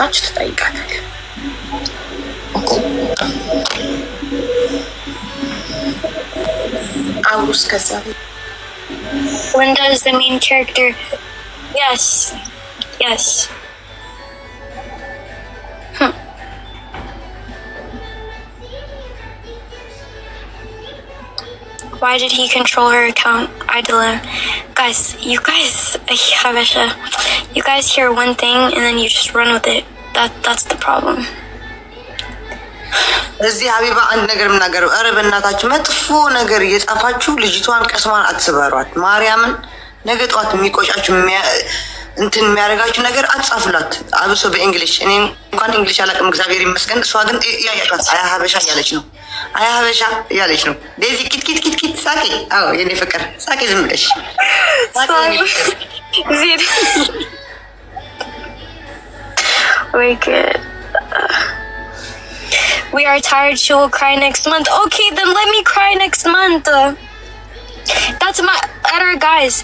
እየመጣች ትጠይቃታል። አውሩስ ከዛ Linda is the main character. Yes. Yes. Why did he control her account? I dilemma. Guys, you guys, Habesha, you guys hear one thing and then you just run with it. That's the problem. እዚህ ሀቢባ አንድ ነገር ምናገረው፣ ኧረ በእናታችሁ መጥፎ ነገር እየጻፋችሁ ልጅቷን ቀስሟን አትስበሯት። ማርያምን ነገ ጠዋት የሚቆጫችሁ እንትን የሚያደርጋችሁ ነገር አትጻፉላት፣ አብሶ በእንግሊሽ። እኔ እንኳን እንግሊሽ አላውቅም እግዚአብሔር ይመስገን። እሷ ግን እያያችኋት አያ ሀበሻ እያለች ነው፣ አያ ሀበሻ እያለች ነው። ዴዚ ኪት ሳቂ። አዎ የኔ ፍቅር ሳቂ፣ ዝም ብለሽ We are tired. She will cry next month. Okay, then let me cry next month. That's my other guys.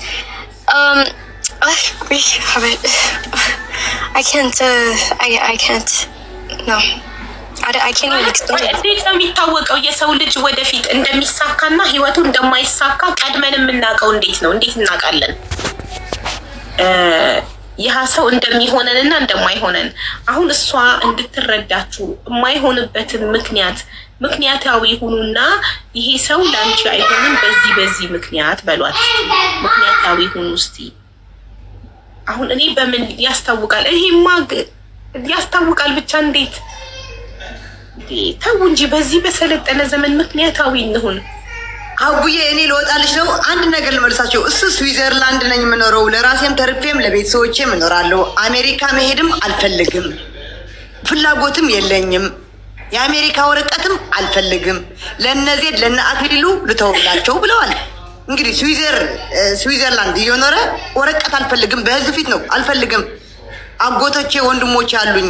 We have it. I can't. I can't. No. I can't even explain it. እንዴት ነው የሚታወቀው የሰው ልጅ ወደፊት እንደሚሳካና ህይወቱ እንደማይሳካ ቀድመን የምናውቀው እንዴት ነው? እንዴት እናውቃለን? ይህ ሰው እንደሚሆነንና እንደማይሆነን አሁን እሷ እንድትረዳችሁ የማይሆንበትን ምክንያታዊ ሁኑና ይሄ ሰው ላንቺ አይሆንም በዚህ ምክንያት በሏት። ምክንያታዊ ሁኑ እስቲ። አሁን እኔ በምን ያስታውቃል? ይሄማ ያስታውቃል ብቻ እንዴት ተው እንጂ በዚህ በሰለጠነ ዘመን ምክንያታዊ እንሁን። አቡዬ እኔ ልወጣልሽ ነው። አንድ ነገር ልመልሳቸው። እሱ ስዊዘርላንድ ነኝ የምኖረው፣ ለራሴም ተርፌም ለቤተሰቦቼም እኖራለሁ። አሜሪካ መሄድም አልፈልግም፣ ፍላጎትም የለኝም። የአሜሪካ ወረቀትም አልፈልግም። ለነዚህ ለነ አክሊሉ ልተውላቸው ብለዋል። እንግዲህ ስዊዘርላንድ እየኖረ ወረቀት አልፈልግም፣ በህዝብ ፊት ነው አልፈልግም። አጎቶቼ ወንድሞቼ አሉኝ።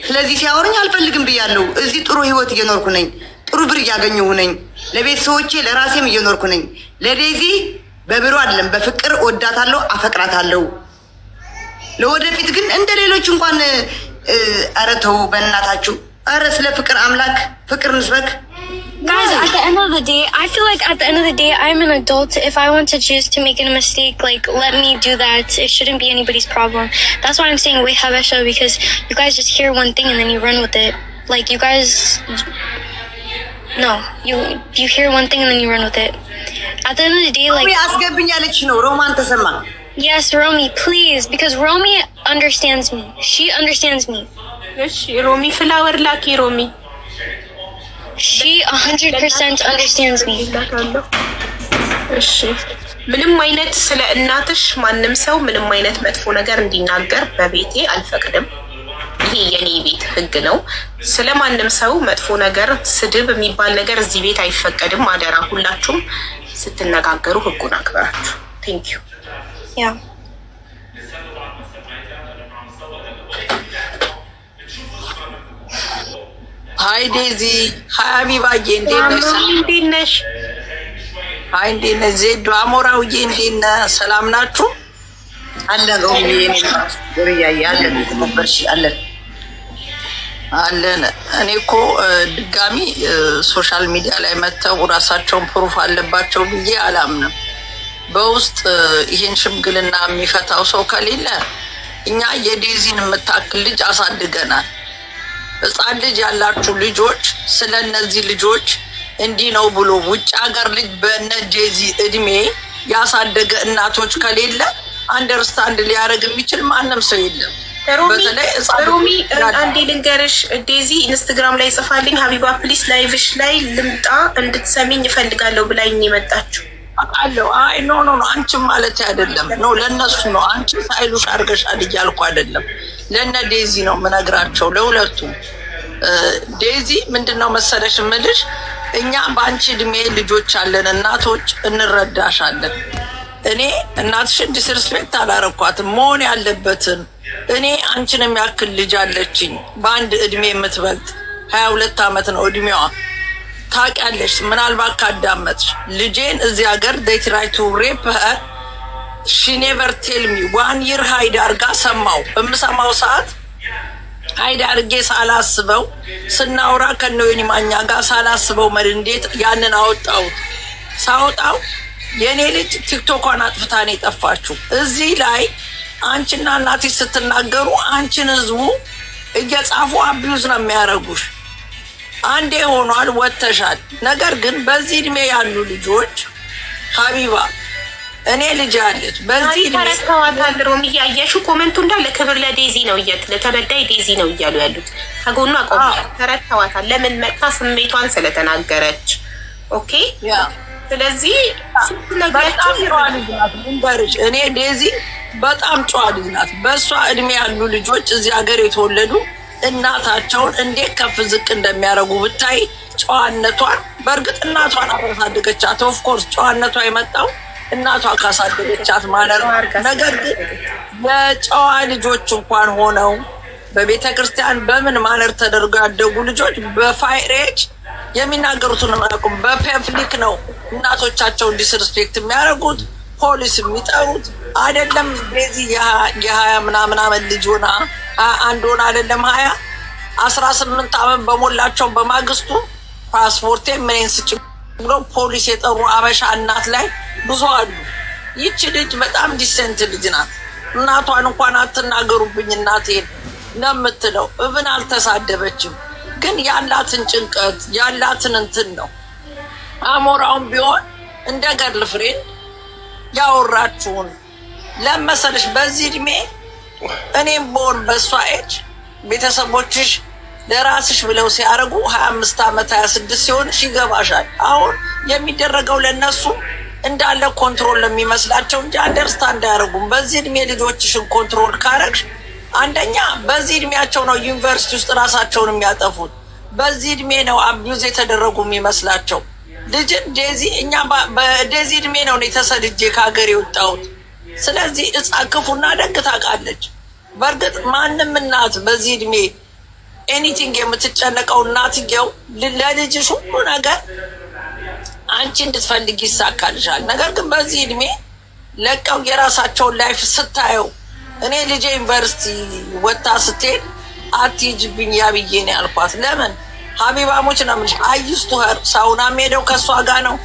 ስለዚህ ሲያወሩኝ አልፈልግም ብያለሁ። እዚህ ጥሩ ህይወት እየኖርኩ ነኝ፣ ጥሩ ብር እያገኘሁ ነኝ። ለቤተሰቦቼ ለራሴም እየኖርኩ ነኝ። ለዴዚ በብሩ አይደለም በፍቅር ወዳታለሁ፣ አፈቅራታለሁ። ለወደፊት ግን እንደ ሌሎች እንኳን ኧረ ተው በእናታችሁ። ኧረ ስለ ፍቅር አምላክ ፍቅር ንስበክ። Guys, at the end of the day, I feel like at the end of the day, I'm an adult. If I want to choose to make a mistake, like, let me do that. It shouldn't be anybody's problem. That's why I'm saying wait, Habesha, because you guys just hear one thing and then you run with it. Like, you guys... No, you hear one thing and then you run with it. At the end of the day, like... Yes, Romy, please, because Romy understands me. She understands me. Yes, Romy, flower lucky Romy. She 100% understands me. እሺ ምንም አይነት ስለ እናትሽ ማንም ሰው ምንም አይነት መጥፎ ነገር እንዲናገር በቤቴ አልፈቅድም። ይሄ የኔ ቤት ህግ ነው። ስለማንም ሰው መጥፎ ነገር ስድብ የሚባል ነገር እዚህ ቤት አይፈቀድም። አደራ ሁላችሁም ስትነጋገሩ ህጉን አክብራችሁ። ቴንክ ዩ ያ ሃይ ዴዚ፣ ሃይ አቢባዬ፣ እንዴት ነሽ? ሃይ እንዴት ነሽ? ዜዶ አሞራውዬ፣ እንዴት ነህ? ሰላም ናችሁ? አለን አለን። እኔ እኮ ድጋሚ ሶሻል ሚዲያ ላይ መተው ራሳቸውን ፕሩፍ አለባቸው ብዬ አላምንም። በውስጥ ይሄን ሽምግልና የሚፈታው ሰው ከሌለ እኛ የዴዚን የምታክል ልጅ አሳድገናል። ህፃን ልጅ ያላችሁ ልጆች ስለ እነዚህ ልጆች እንዲህ ነው ብሎ ውጭ ሀገር ልጅ በነ ዴዚ እድሜ ያሳደገ እናቶች ከሌለ አንደርስታንድ ሊያደርግ የሚችል ማንም ሰው የለም። ሮሚ አንዴ ልንገርሽ፣ ዴዚ ኢንስታግራም ላይ ጽፋልኝ ሀቢባ ፕሊስ ላይቭሽ ላይ ልምጣ እንድትሰሚኝ እፈልጋለሁ ብላኝ የመጣችው አለው። አይ ኖ አንቺም ማለት አይደለም ነው ለነሱ ነው። አንቺ ሳይሉሽ አድርገሻል እያልኩ አይደለም፣ ለነ ዴዚ ነው የምነግራቸው ለሁለቱም። ዴዚ ምንድነው መሰለሽ ምልሽ፣ እኛ በአንቺ እድሜ ልጆች አለን፣ እናቶች እንረዳሻለን። እኔ እናትሽን ዲስሪስፔክት አላረኳትም። መሆን ያለበትን እኔ አንቺን የሚያክል ልጅ አለችኝ በአንድ እድሜ የምትበልጥ 22 ዓመት ነው እድሜዋ። ታውቂያለሽ ምናልባት ካዳመጥሽ ልጄን እዚህ ሀገር they try to rape her she never tell me 1 year ሃይድ አርጋ ሰማው። በምሰማው ሰዓት አይዳ አድርጌ ሳላስበው ስናውራ ከነወይኒ ማኛ ጋር ሳላስበው እንዴት ያንን አወጣሁት። ሳወጣው የኔ ልጅ ቲክቶኳን አጥፍታ ነው የጠፋችው። እዚህ ላይ አንቺና እናትሽ ስትናገሩ አንቺን ህዝቡ እየጻፉ አቢዩዝ ነው የሚያደርጉሽ። አንዴ ሆኗል ወጥተሻል። ነገር ግን በዚህ እድሜ ያሉ ልጆች ሀቢባ እኔ ልጅ አለች በዚህ ተረስተዋታል። ሮም እያየሹ ኮመንቱ እንዳለ ክብር ለዴዚ ነው ለተበዳይ ዴዚ ነው እያሉ ያሉት ከጎኗ ቆም ተረስተዋታል። ለምን መጣ? ስሜቷን ስለተናገረች። ኦኬ ስለዚህ እኔ ዴዚ በጣም ጨዋ ልጅ ናት። በእሷ እድሜ ያሉ ልጆች እዚህ ሀገር የተወለዱ እናታቸውን እንዴት ከፍ ዝቅ እንደሚያደርጉ ብታይ ጨዋነቷን። በእርግጥ እናቷን አሳደገቻት። ኦፍኮርስ ጨዋነቷ የመጣው እናቷ ካሳደገቻት ማለት ነው። ነገር ግን የጨዋ ልጆች እንኳን ሆነው በቤተ ክርስቲያን በምን ማነር ተደርገው ያደጉ ልጆች በፋይሬጅ የሚናገሩትን አያውቁም። በፐብሊክ ነው እናቶቻቸውን ዲስሪስፔክት የሚያደርጉት፣ ፖሊስ የሚጠሩት። አይደለም በዚህ የ20 ምናምን አመት ልጅ ሆና አንድ ሆና አይደለም 18 አመት በሞላቸው በማግስቱ ፓስፖርቴ ምን ስጭ ብሎ ፖሊስ የጠሩ አበሻ እናት ላይ ብዙ አሉ። ይቺ ልጅ በጣም ዲሰንት ልጅ ናት። እናቷን እንኳን አትናገሩብኝ እናቴን ነው የምትለው። እብን አልተሳደበችም፣ ግን ያላትን ጭንቀት ያላትን እንትን ነው። አሞራውን ቢሆን እንደ ገርል ፍሬንድ ያወራችሁን ለመሰለሽ በዚህ እድሜ እኔም በሆን በእሷ ኤጅ ቤተሰቦችሽ ለራስሽ ብለው ሲያደርጉ 25 ዓመት 26 ሲሆንሽ ይገባሻል። አሁን የሚደረገው ለነሱ እንዳለ ኮንትሮል ለሚመስላቸው እንጂ አንደርስታንድ አያደርጉም። በዚህ እድሜ ልጆችሽን ኮንትሮል ካረግሽ አንደኛ በዚህ እድሜያቸው ነው ዩኒቨርሲቲ ውስጥ ራሳቸውን የሚያጠፉት። በዚህ እድሜ ነው አቢዩዝ የተደረጉ የሚመስላቸው። ልጅን ዴዚ እኛ በዴዚ እድሜ ነው ተሰድጄ ከሀገር የወጣሁት። ስለዚህ ክፉና ደግ ታውቃለች። በእርግጥ ማንም እናት በዚህ እድሜ ኤኒቲንግ የምትጨነቀው እናትየው ለልጅሽ ሁሉ ነገር አንቺ እንድትፈልግ ይሳካልሻል። ነገር ግን በዚህ እድሜ ለቀው የራሳቸውን ላይፍ ስታየው እኔ ልጄ ዩኒቨርሲቲ ወጣ ስትሄድ አትሂጂብኝ ያብዬ ነው ያልኳት። ለምን ሀቢባሞች ነው ምን አይስቱ ሀር ሳውና ሄደው ከሷ ጋር ነው፣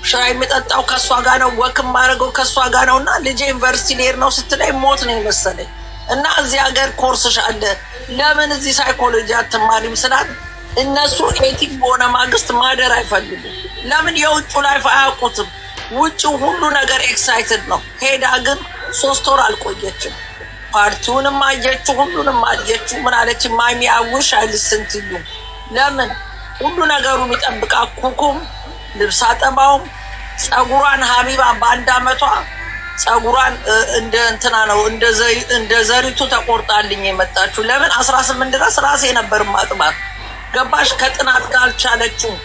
ሻይ የምጠጣው ከሷ ጋር ነው፣ ወክ ማድረገው ከሷ ጋር ነው። እና ልጄ ዩኒቨርሲቲ ልሄድ ነው ስትለኝ ሞት ነው የመሰለኝ። እና እዚህ ሀገር ኮርስሽ አለ ለምን እዚህ ሳይኮሎጂ አትማሪም ስላት እነሱ ኤቲክ በሆነ ማግስት ማደር አይፈልጉም። ለምን የውጭ ላይፍ አያውቁትም። ውጭው ሁሉ ነገር ኤክሳይትድ ነው። ሄዳ ግን 3 ወር አልቆየችም። ፓርቲውንም አየችው፣ ሁሉንም አየችው። ምን አለች? ማሚ አውሽ አይልስንትሉ ለምን ሁሉ ነገሩ የሚጠብቃ ኩኩም፣ ልብስ አጠባውም፣ ጸጉሯን ሀቢባ በ1 አመቷ ጸጉሯን እንደ እንትና ነው እንደ ዘሪቱ ተቆርጣልኝ የመጣችው። ለምን 18 ድረስ ራሴ ነበር ማጥባት። ገባሽ? ከጥናት ጋር አልቻለችውም።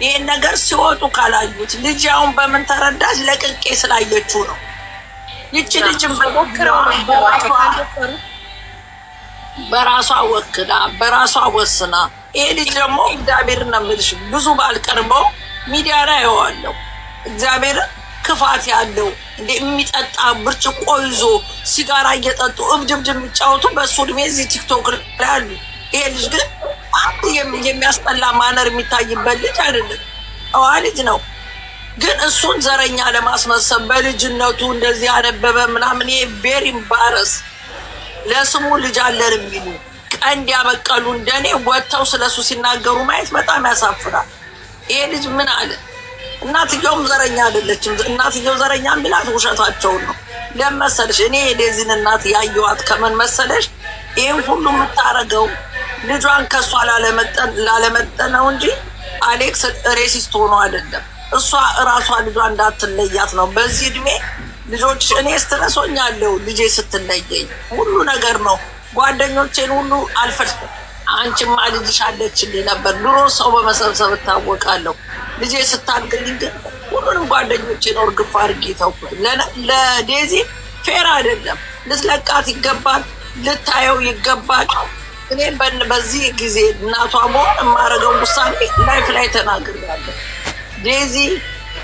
ይሄን ነገር ሲወጡ ካላዩት ልጅ አሁን በምን ተረዳች? ለቅቄ ስላየችው ነው። ይቺ ልጅም በራሷ ወክላ በራሷ ወስና፣ ይሄ ልጅ ደግሞ እግዚአብሔር ነው የምልሽ ብዙ ባልቀርበው ሚዲያ ላይ አየዋለሁ። እግዚአብሔር ክፋት ያለው እንደ የሚጠጣ ብርጭቆ ይዞ ሲጋራ እየጠጡ እብድብድ የሚጫወቱ በእሱ እድሜ እዚህ ቲክቶክ ላይ አሉ። ይሄ ልጅ ግን የሚያስጠላ ማነር የሚታይበት ልጅ አይደለም፣ ጨዋ ልጅ ነው። ግን እሱን ዘረኛ ለማስመሰል በልጅነቱ እንደዚህ ያነበበ ምናምን ይሄ ቬሪ ኢምባረስ። ለስሙ ልጅ አለን የሚሉ ቀንድ ያበቀሉ እንደኔ ወጥተው ስለሱ ሲናገሩ ማየት በጣም ያሳፍራል። ይሄ ልጅ ምን አለ? እናትየውም ዘረኛ አይደለችም። እናትየው ዘረኛ የሚላት ውሸታቸውን ነው። ለመሰለሽ እኔ የዴዚን እናት ያየዋት ከምን መሰለሽ? ይህን ሁሉ የምታረገው ልጇን ከእሷ ላለመጠን ነው እንጂ አሌክስ ሬሲስት ሆኖ አይደለም። እሷ እራሷ ልጇ እንዳትለያት ነው። በዚህ እድሜ ልጆች እኔ ስትረሶኛለሁ ልጄ ስትለየኝ ሁሉ ነገር ነው። ጓደኞቼን ሁሉ አልፈልግም። አንቺማ ልጅሽ አለችልኝ ነበር ድሮ ሰው በመሰብሰብ እታወቃለሁ። ልጄ ስታድግልኝ ግን ሁሉንም ጓደኞቼን እርግፍ አድርጌ ተውኩት። ለዴዚ ፌር አይደለም። ልትለቃት ይገባል፣ ልታየው ይገባል። እኔ በዚህ ጊዜ እናቷ መሆን የማደርገው ውሳኔ ላይፍ ላይ ተናግሬያለሁ። ዴዚ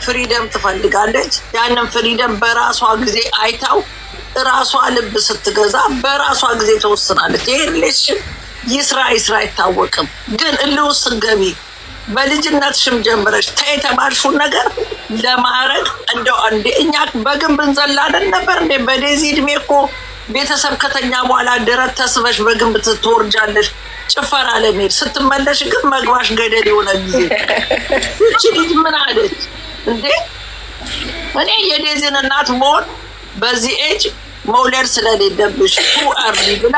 ፍሪደም ትፈልጋለች። ያንን ፍሪደም በራሷ ጊዜ አይታው እራሷ ልብ ስትገዛ በራሷ ጊዜ ተወስናለች። ይሄ ሪሌሽን ይስራ አይታወቅም። ግን እልውስ ገቢ በልጅነትሽም ጀምረሽ ተባልሽውን ነገር ለማድረግ እንደው አንዴ እኛ በግንብ እንዘላለን ነበር እንዴ? በዴዚ እድሜ እኮ ቤተሰብ ከተኛ በኋላ ደረት ተስበሽ በግንብ ትወርጃለሽ ጭፈራ ለመሄድ ስትመለሽ ግን መግባሽ ገደል የሆነ ጊዜ እቺ ልጅ ምን አለች እንዴ? እኔ የዴዚን እናት መሆን በዚህ ኤጅ መውለድ ስለሌለብሽ አርዲ ብላ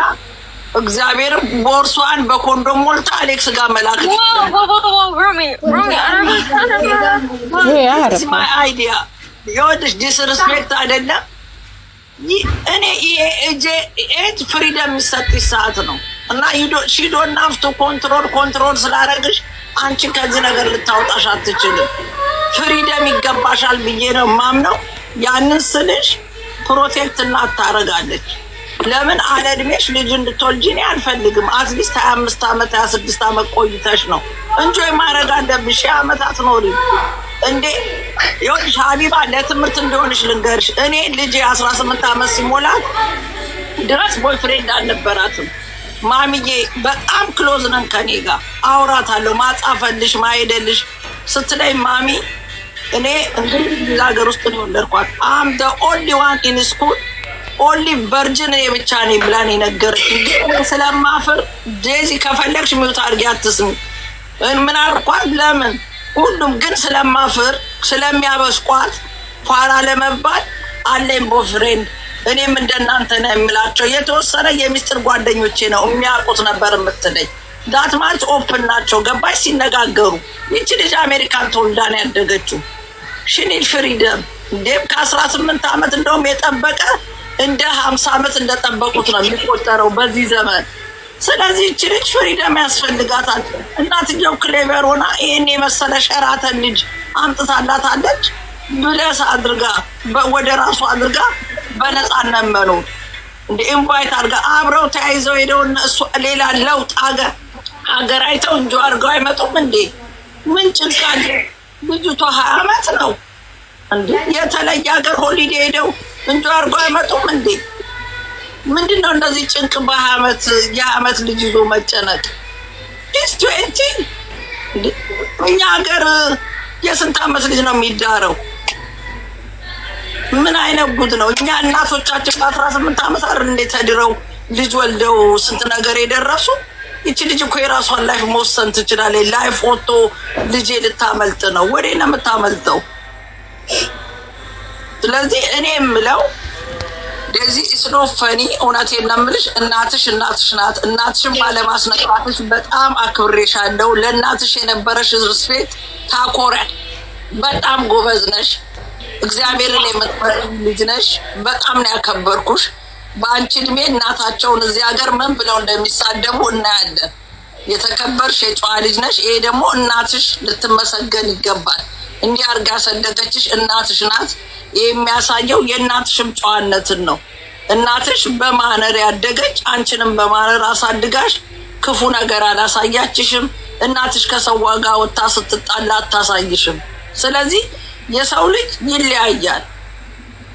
እግዚአብሔር ቦርሷን በኮንዶም ሞልታ አሌክስ ጋር መላክ ማይ አይዲያ የወድሽ ዲስሪስፔክት አይደለም። እኔ ይሄ ኤጅ ፍሪደም የሚሰጥሽ ሰዓት ነው እና ሺዶ ናፍቶ ኮንትሮል ስላደረግሽ አንቺን ከዚህ ነገር ልታወጣሽ አትችልም። ፍሪደም ይገባሻል ብዬ ነው ማምነው። ያንን ስልሽ ፕሮቴክት እናት ታረጋለች። ለምን አለ እድሜሽ ልጅ እንድትወልጂ እኔ አልፈልግም። አትሊስት 25 ዓመት 26 ዓመት ቆይተሽ ነው እንጆይ ማድረግ አለብሽ። ዓመት አትኖሪ እንዴ? ይኸውልሽ ሀቢባ ለትምህርት እንደሆንሽ ልንገርሽ። እኔ ልጅ 18 ዓመት ሲሞላት ድረስ ቦይፍሬንድ አልነበራትም። ማሚዬ በጣም ክሎዝ ነን ከኔ ጋር አውራታለሁ። ማጻፈልሽ ማሄደልሽ ስትለኝ ማሚ እኔ እንግዲህ ሀገር ውስጥ ነው የወለድኳት። አም ደ ኦንሊ ዋን ኢን ስኩል ኦንሊ ቨርጅን እኔ ብቻ ነኝ ብላን የነገረችኝ። ስለማፍር ዴዚ ከፈለግሽ ሚውት አድርጊ አትስሚ ምን አልኳት። ለምን ሁሉም ግን ስለማፍር ስለሚያበስቋት ፋራ ለመባል አለኝ ቦይፍሬንድ። እኔም እንደናንተ ነው የምላቸው። የተወሰነ የሚስጥር ጓደኞቼ ነው የሚያውቁት ነበር የምትለኝ። ዳትማች ኦፕን ናቸው ገባሽ ሲነጋገሩ። ይቺ ልጅ አሜሪካን ተወልዳ ነው ያደገችው። ሽኒል ፍሪደም እንዴም ከ18 ዓመት እንደውም የጠበቀ እንደ 50 ዓመት እንደጠበቁት ነው የሚቆጠረው በዚህ ዘመን። ስለዚህ ይቺ ልጅ ፍሪደም ያስፈልጋታል። እናትየው ክሌቨር ሆና ይሄን የመሰለ ሸራተን ልጅ አምጥታላታለች። ብለስ አድርጋ ወደ ራሱ አድርጋ በነፃነት መኖር እንደ ኢንቫይት አድርጋ አብረው ተያይዘው ሄደው እነሱ ሌላ ለውጥ ሀገር አይተው እንጆ አድርገው አይመጡም እንዴ? ምን ጭንቅ አለ? ልጅቷ 20 ዓመት ነው እንዴ? የተለየ ሀገር ሆሊዴ ሄደው እንጆ አድርገው አይመጡም እንዴ? ምንድነው እንደዚህ ጭንቅ የ20 ልጅ ይዞ መጨነቅ? እኛ ሀገር የስንት ዓመት ልጅ ነው የሚዳረው? ምን አይነት ጉድ ነው? እኛ እናቶቻችን በ18 ዓመት አይደል እንዴ ተድረው ልጅ ወልደው ስንት ነገር የደረሱ። ይቺ ልጅ እኮ የራሷን ላይፍ መወሰን ትችላለች። ላይፍ ወጥቶ ልጄ ልታመልጥ ነው። ወዴ ነው የምታመልጠው? ስለዚህ እኔ የምለው ለዚህ ስኖ ፈኒ እውነቴን ነው የምልሽ። እናትሽ ናት። እናትሽን ባለማስነቃትሽ በጣም አክብሬሻለሁ። ለእናትሽ የነበረሽ ሪስፔክት ታኮሪያል። በጣም ጎበዝ ነሽ። እግዚአብሔርን የምትፈሪ ልጅ ነሽ። በጣም ነው ያከበርኩሽ። በአንቺ እድሜ እናታቸውን እዚህ ሀገር ምን ብለው እንደሚሳደቡ እናያለን። የተከበርሽ የጨዋ ልጅ ነሽ። ይሄ ደግሞ እናትሽ ልትመሰገን ይገባል። እንዲህ አድርጋ ያሳደገችሽ እናትሽ ናት። ይህ የሚያሳየው የእናትሽም ጨዋነትን ነው። እናትሽ በማነር ያደገች፣ አንቺንም በማነር አሳድጋሽ ክፉ ነገር አላሳያችሽም። እናትሽ ከሰው ጋር ወጥታ ስትጣላ አታሳይሽም። ስለዚህ የሰው ልጅ ይለያያል።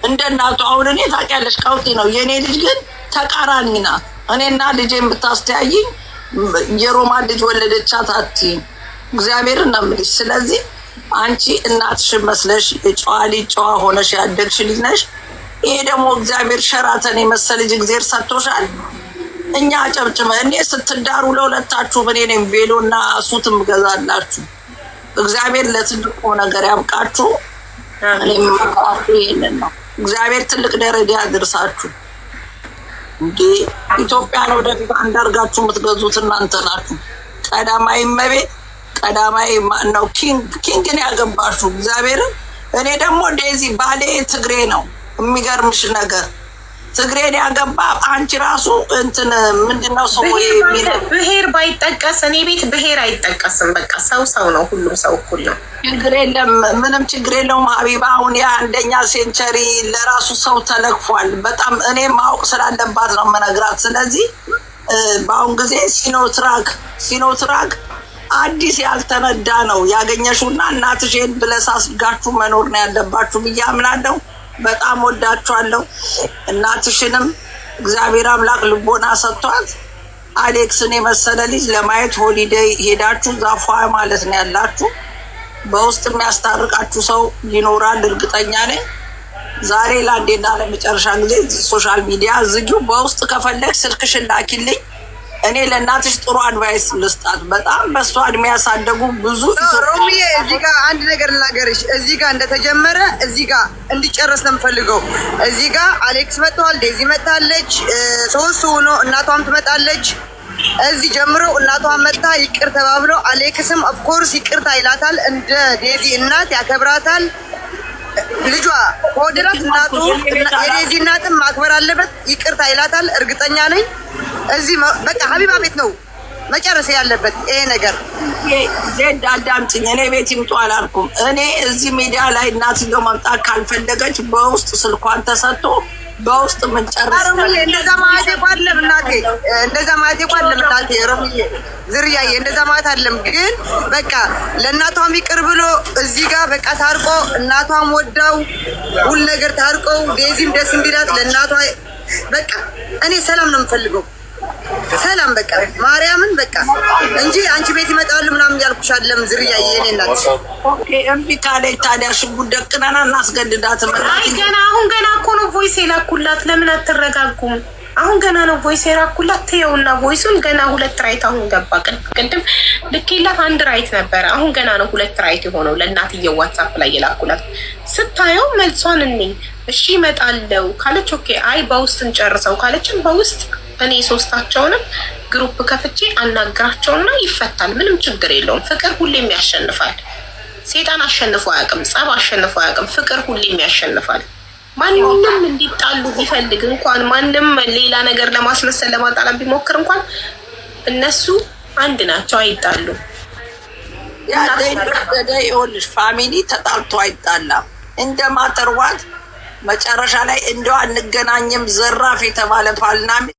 እንደ እናቱ አሁን እኔ ታውቂያለሽ ቀውጢ ነው። የእኔ ልጅ ግን ተቃራኒ ናት። እኔና ልጄን ብታስተያይኝ የሮማን ልጅ ወለደቻት አትይኝ። እግዚአብሔርን ነው የምልሽ። ስለዚህ አንቺ እናትሽን መስለሽ የጨዋ ልጅ ጨዋ ሆነሽ ያደግሽ ልጅ ነሽ። ይሄ ደግሞ እግዚአብሔር ሸራተን የመሰለ ልጅ እግዚአብሔር ሰጥቶሻል። እኛ አጨብጭበ እኔ ስትዳሩ ለሁለታችሁ እኔ ነኝ ቬሎና ሱትም ገዛላችሁ። እግዚአብሔር ለትልቁ ነገር ያብቃችሁ። እኔም ማቃችሁ ይሄንን ነው። እግዚአብሔር ትልቅ ደረጃ ያድርሳችሁ። እንዴ ኢትዮጵያን ወደፊት አንዳርጋችሁ የምትገዙት እናንተ ናችሁ። ቀዳማዊ እመቤት ቀዳማዊ ነው ኪንግን ያገባችሁ እግዚአብሔርን። እኔ ደግሞ ዴዚ ባሌ ትግሬ ነው። የሚገርምሽ ነገር ትግሬን ያገባ አንቺ ራሱ እንትን ምንድነው ሰው ብሄር ባይጠቀስ እኔ ቤት ብሄር አይጠቀስም። በቃ ሰው ነው። ሁሉም ሰው እኩል ነው። ችግር የለም። ምንም ችግር የለውም። ሀቢባ አሁን የአንደኛ ሴንቸሪ ለራሱ ሰው ተለክፏል። በጣም እኔ ማወቅ ስላለባት ነው የምነግራት። ስለዚህ በአሁን ጊዜ ሲኖትራክ አዲስ ያልተነዳ ነው ያገኘሽውና እናትሽን ብለሳስጋችሁ መኖር ነው ያለባችሁ ብዬ አምናለሁ። በጣም ወዳችኋለሁ። እናትሽንም እግዚአብሔር አምላክ ልቦና ሰጥቷት አሌክስን የመሰለ ልጅ ለማየት ሆሊዴይ ሄዳችሁ ዛፏ ማለት ነው ያላችሁ። በውስጥ የሚያስታርቃችሁ ሰው ይኖራል እርግጠኛ ነኝ። ዛሬ ለአንዴና ለመጨረሻ ጊዜ ሶሻል ሚዲያ ዝጊው። በውስጥ ከፈለግ ስልክሽን ላኪልኝ። እኔ ለእናትሽ ጥሩ አድቫይስ ልስጣት። በጣም በእሷ እድሜ ያሳደጉ ብዙ ሮሚዬ፣ እዚህ ጋር አንድ ነገር ልናገርሽ። እዚህ ጋር እንደተጀመረ እዚህ ጋር እንዲጨረስ ነው የምፈልገው። እዚህ ጋር አሌክስ መጥተዋል፣ ዴዚ መጣለች፣ ሶስት ሆኖ እናቷም ትመጣለች። እዚህ ጀምሮ እናቷን መጣ ይቅር ተባብሎ አሌክስም ኦፍኮርስ ይቅርታ ይላታል። እንደ ዴዚ እናት ያከብራታል። ልጇ ወደራት እናቱ የዴዚ እናትም ማክበር አለበት። ይቅርታ ይላታል። እርግጠኛ ነኝ እዚህ በቃ ሀቢባ ቤት ነው መጨረስ ያለበት ይሄ ነገር። ዜድ አዳምጪኝ፣ እኔ ቤት ይምጡ አላልኩም። እኔ እዚህ ሚዲያ ላይ እናትየው መምጣት ካልፈለገች በውስጥ ስልኳን ተሰጥቶ በውስጥ ምን ጨርስ። እንደዛ ማለት አይደለም እናቴ፣ እንደዛ ማለት አይደለም እናቴ። ሮሚዬ ዝርያዬ እንደዛ ማለት አይደለም። ግን በቃ ለእናቷም ይቅር ብሎ እዚህ ጋር በቃ ታርቆ እናቷም ወዳው ሁሉ ነገር ታርቀው ዴዚም ደስ እንዲላት ለእናቷ በቃ እኔ ሰላም ነው የምፈልገው። ሰላም በቃ ማርያምን በቃ እንጂ አንቺ ቤት ይመጣሉ ምናምን ያልኩሽ አይደለም። ዝርያዬ የኔ እናት ኦኬ። እምቢ ካለች ታዲያ ሽጉጥ ደቅነና እናስገድዳት። አይ ገና አሁን ገና እኮ ነው ቮይስ የላኩላት። ለምን አትረጋጉም? አሁን ገና ነው ቮይስ የላኩላት። ትየውና ቮይሱን ገና 2 ራይት አሁን ገባ። ቅድም ልኬላት 1 ራይት ነበረ። አሁን ገና ነው 2 ራይት የሆነው። ለእናትየው ዋትሳፕ ላይ የላኩላት ስታየው መልሷን እኔ እሺ እመጣለሁ ካለች ኦኬ፣ አይ በውስጥ እንጨርሰው ካለችን በውስጥ እኔ ሶስታቸውንም ግሩፕ ከፍቼ አናግራቸውና ይፈታል። ምንም ችግር የለውም። ፍቅር ሁሌም ያሸንፋል። ሴጣን አሸንፎ አያውቅም። ጸብ አሸንፎ አያውቅም። ፍቅር ሁሌም ያሸንፋል። ማንም እንዲጣሉ ቢፈልግ እንኳን ማንም ሌላ ነገር ለማስመሰል ለማጣላት ቢሞክር እንኳን እነሱ አንድ ናቸው፣ አይጣሉ። ይኸውልሽ ፋሚሊ ተጣልቶ አይጣላም። እንደ ማተርዋት መጨረሻ ላይ እንደው አንገናኝም ዘራፍ የተባለ ፓልና